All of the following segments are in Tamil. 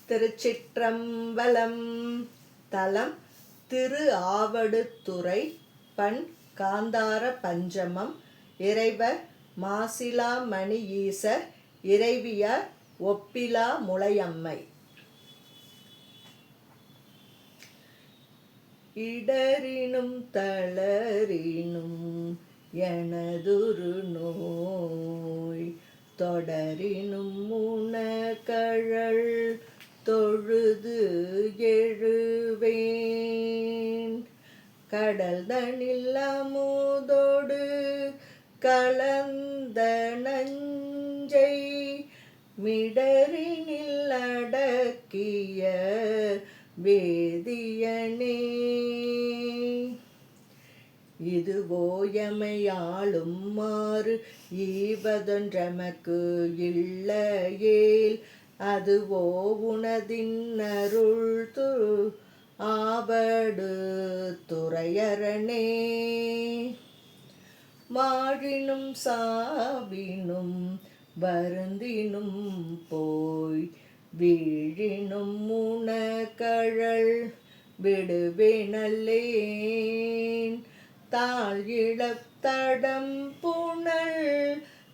திருச்சிற்றம்பலம். தலம் திரு ஆவடுதுறை. பண் காந்தார பஞ்சமம். இறைவர் மாசிலா மணி ஈசர். இறைவியார் ஒப்பிலா முலையம்மை. இடரினும் தளரினும் எனதுரு நோய், தொடரினும் உனக்கழல் தொழுது எழுவேன். கடல் தனில் அமுதோடு கலந்த நஞ்சை மிடரினில் அடக்கிய வேதியனே. இதுவோ எமையாளும் மாறு ஈவதொன்றெமக்கு இல்லையேல், அதுவோ உனதின் அருள் ஆவடு துறையரணே. வாழினும் சாவினும் வருந்தினும் போய், வீழினும் உனக்கழல் விடுவேனல்லேன். தாழ் இழத்தடம் புனல்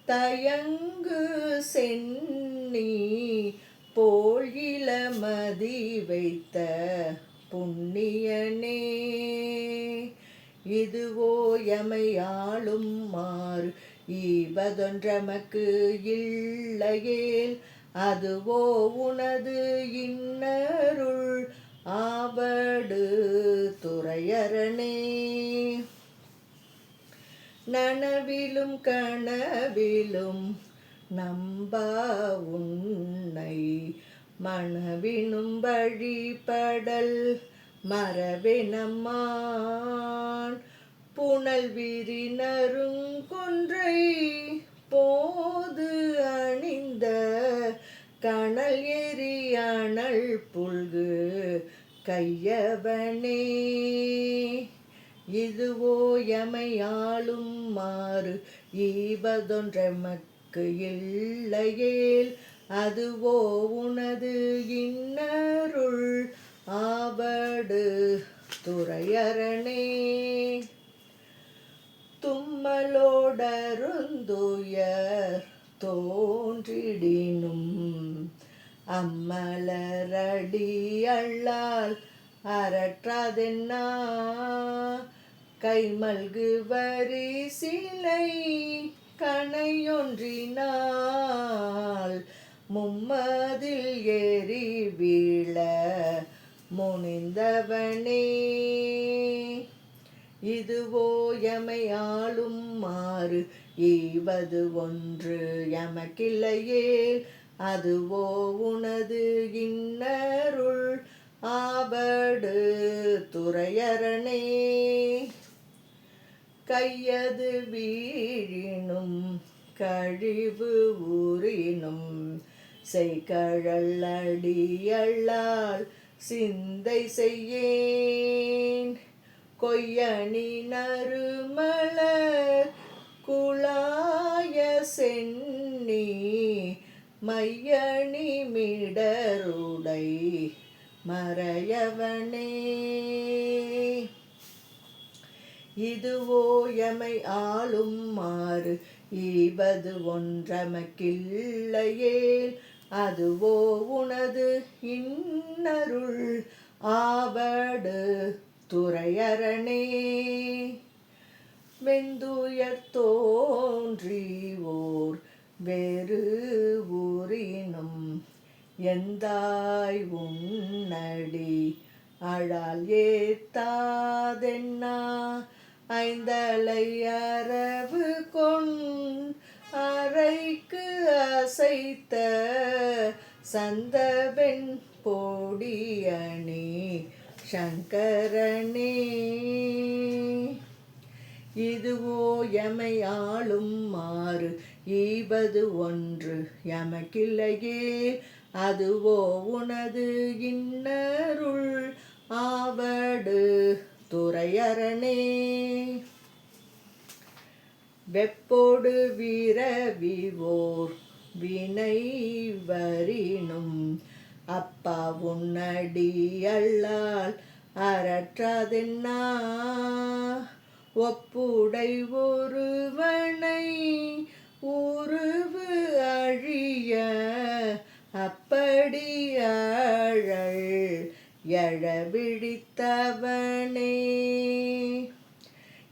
தயங்கு சென்னி போல் இளமதி வைத்த புண்ணியனே. இதுவோ எமையாளும் மாறு ஈவதொன்றெமக்கு இல்லையேல், அதுவோ உனது இன்னருள் ஆவடு துறையரணே. நனவிலும் கனவிலும் நம்பா உன்னை, மனவினும் வழிபடல் மரபினம்மான். புனல் விரி நறுங்கொன்றை போது அணிந்த கனல் எரி அனல் புல்கு கையவனே. இதுவோ எமையாளும் மாறு ஈவதொன்றெமக்கு இல்லையேல், அதுவோ உனது இன்னருள் ஆவடு துறையரணே. தும்மலோடருந்துயர் தோன்றிடினும் அம்மலரடி அள்ளால் அரற்றாதென்னா. கைமல்கு வரி சிலை கணையொன்றினால், மும்மதில் ஏறி வீழ முனிந்தவனே. இதுவோ எமையாளும் மாறு ஈவது ஒன்று எமக்கில்லையேல், அதுவோ உனது இன்னருள் ஆவடு துறையரணே. கையது வீழினும் கழிவு ஊறினும் செய்கழல் அடியள்ளால் சிந்தை செய்யேன். கொய்யணி நறுமலர் குழாய சென்னி மையணி மிடருடை மறையவனே. இதுவோ எமையாளும் மாறு ஈவது ஒன்றெமக்கில்லையேல், அதுவோ உனது இன்னருள் ஆவடு துறையரணே. வெந்துயர் தோன்றி ஓர் வேறு ஊரினும் எந்தாய் உன்னடி அழால் ஏத்தாதென்னா. ஐந்தலை அரவு அறைக்கு அசைத்த சந்தவெண் பொடியணி சங்கரனே. இதுவோ எமையாளும் மாறு ஈவது ஒன்று எமக்கில்லையேல், அதுவோ உனது இன்னருள் ஆவடு துறையரணே. வெப்போடு விரவிவோர் வினை வரினும் அப்பா உன்னடி அல்லால் அறற்றாதென்னா ஒப்புடை ஒருவனை உருவு அழிய அப்படி அழல் எழ விழித்தவனே.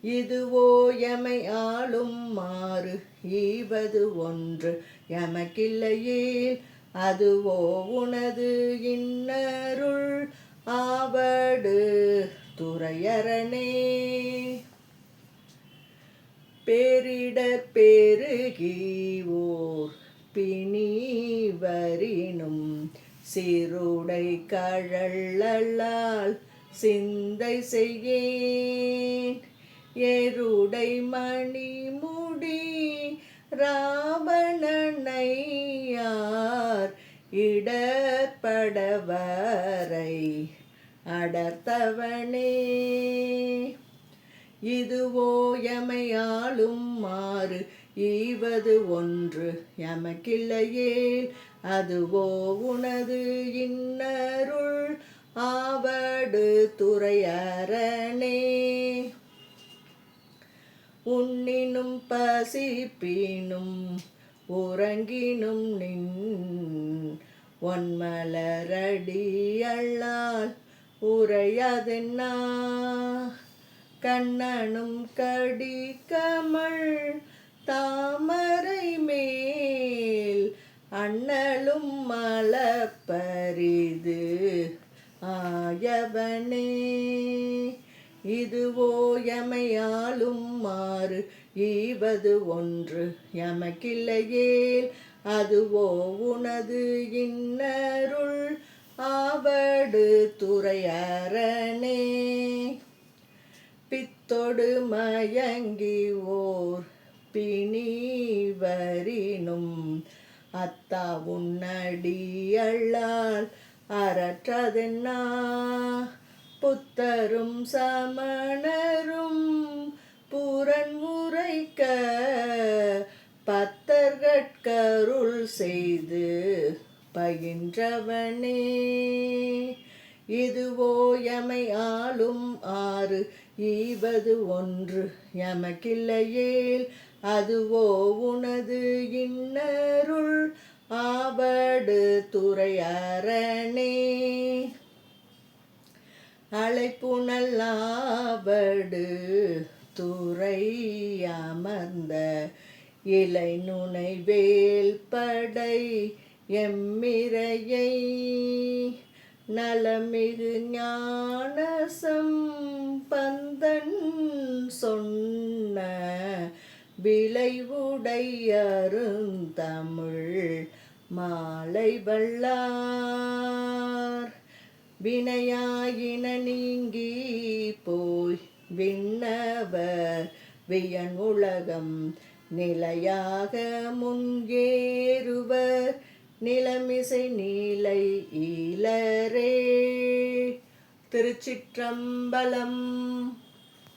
இதுவோ எமை ஆளும் மாறு ஈவது ஒன்று எமக்கில்லையேல் அதுவோ உனது இன்னருள் ஆவடு துறையரணே. பேரிடர் பெருகி ஓர் பிணிவரினும் சிறுடை கழல்லால் சிந்தை செய்யேன் எருடை மணிமுடி ராவணனையார் இடர்படவரை அடர்த்தவனே. இதுவோ எமை ஆளும் மாறு ஈவது ஒன்று எமக்கில்லையேல் அதுவோ உனது இன்னருள் ஆவடு துறையரணே. உண்ணினும் பசிப்பினும் உறங்கினும் நின் ஒன்மலரடி அல்லால் உரையாதென்னா கண்ணனும் கடி கமழ் தாமரை மேல் அண்ணலும் மலப்பரிது ஆயவனே. இதுவோ எமை ஆளும் மாறு ஈவது ஒன்று எமக்கில்லையேல் அதுவோ உனது இன்னருள் ஆவடு துறையரணே. பித்தொடு மயங்கி ஓர் பிணிவரினும் அத்தா உன்னடி அல்லால் அறற்றாதென்னா புத்தரும் சமணரும் புறன் உரைக்க பத்தர்கட்கருள் செய்து பயின்றவனே. இதுவோ எமை ஆளும் ஆறு ஈவது ஒன்று எமக்கில்லையேல் அதுவோ உனது இன்னருள் ஆவடு துறையரணே. அழைப்புணல் ஆவடு துறை அமர்ந்த இலை நுனை வேல் படை எம்மிரையை நலமிகு ஞானசம் பந்தன் சொன்ன விளைவுடை அருந்தமிழ் மாலை வல்லார் வினையாயின நீங்கி போய் விண்ணவர் வியன் உலகம் நிலையாக முன்கேறுவர் நிலமிசை நீலை ஈலரே. திருச்சிற்றம்பலம்.